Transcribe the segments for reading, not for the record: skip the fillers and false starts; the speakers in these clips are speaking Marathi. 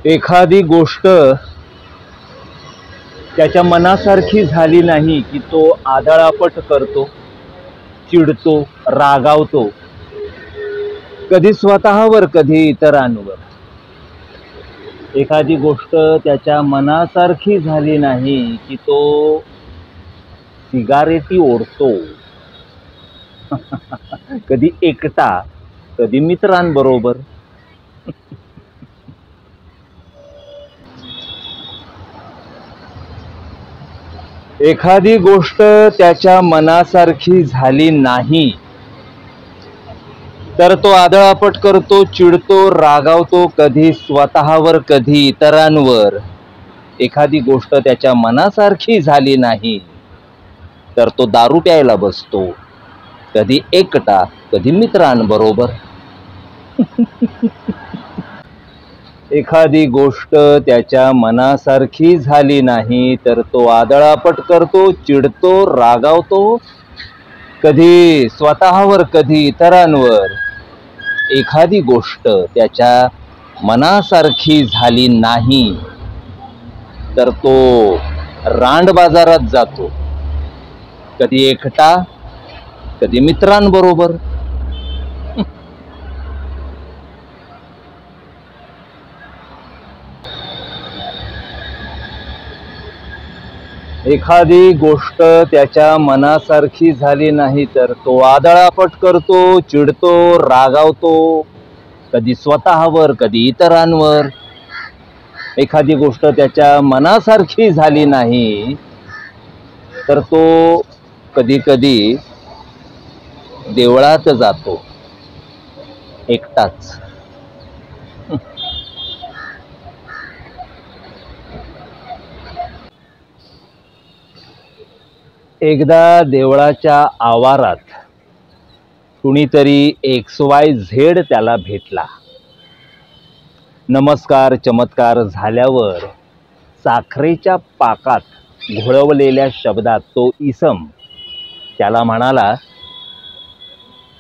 एखादी गोष्ट त्याच्या मनासारखी झाली नाही की तो आदळापट करतो, चिडतो, रागावतो, कधी स्वतःवर कधी इतरांवर. एखादी गोष्ट त्याच्या मनासारखी झाली नाही की तो सिगारेटी ओढतो, कधी एकटा, कधी मित्रांबरोबर. एखादी गोष्ट त्याच्या मनासारखी झाली नाही तर तो आदळापट करतो, चिडतो, रागावतो, कधी स्वतःवर कधी इतरांवर. एखादी गोष्ट त्याच्या मनासारखी झाली नाही तर तो दारू प्यायला बसतो, कधी एकटा, कधी मित्रांबरोबर. एखादी गोष्ट त्याच्या मनासारखी झाली नाही तर तो आदळापट करतो, चिडतो, रागावतो, कधी स्वतःवर कधी इतरांवर. एखादी गोष्ट त्याच्या मनासारखी झाली नाही तर तो रांड बाजारात जातो, कधी एकटा, कधी मित्रांबरोबर. एखादी गोष्ट त्याच्या मनासारखी झाली नाही तर तो आदळापट करतो, चिडतो, रागावतो, कधी स्वतःवर कधी इतरांवर. एखादी गोष्ट त्याच्या मनासारखी झाली नाही तर तो कधी कधी देवळात जातो, एकटाच. एकदा देवळाच्या आवारात कुणीतरी XYZ त्याला भेटला. नमस्कार चमत्कार झाल्यावर साखरेच्या पाकात घोळवलेल्या शब्दात तो इसम त्याला म्हणाला,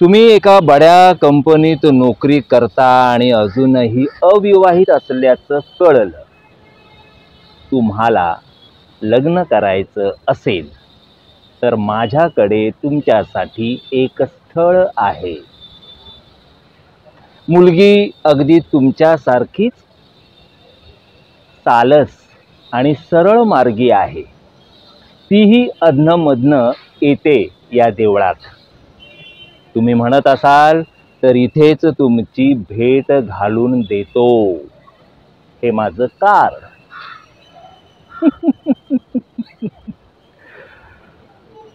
तुम्ही एका बड्या कंपनीत नोकरी करता आणि अजूनही अविवाहित असल्याचं कळलं. तुम्हाला लग्न करायचं असेल तर माझ्याकडे तुमच्यासाठी एक स्थळ आहे. मुलगी अगदी तुमच्यासारखीच सालस आणि सरळ मार्गी आहे. तीही अधनमधनं येते या देवळात. तुम्ही म्हणत असाल तर इथेच तुमची भेट घालून देतो. हे माझं कार.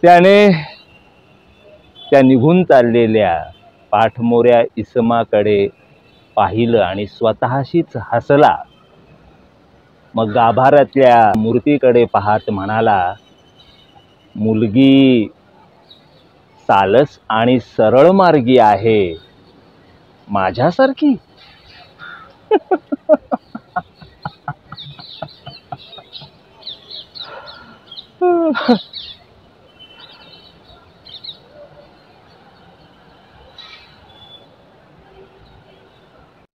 त्याने त्या निघून चाललेल्या पाठमोऱ्या इसमाकडे पाहिलं आणि स्वतःशीच हसला. मग गाभाऱ्यातल्या मूर्तीकडे पाहत म्हणाला, मुलगी सालस आणि सरळ मार्गी आहे, माझ्यासारखी.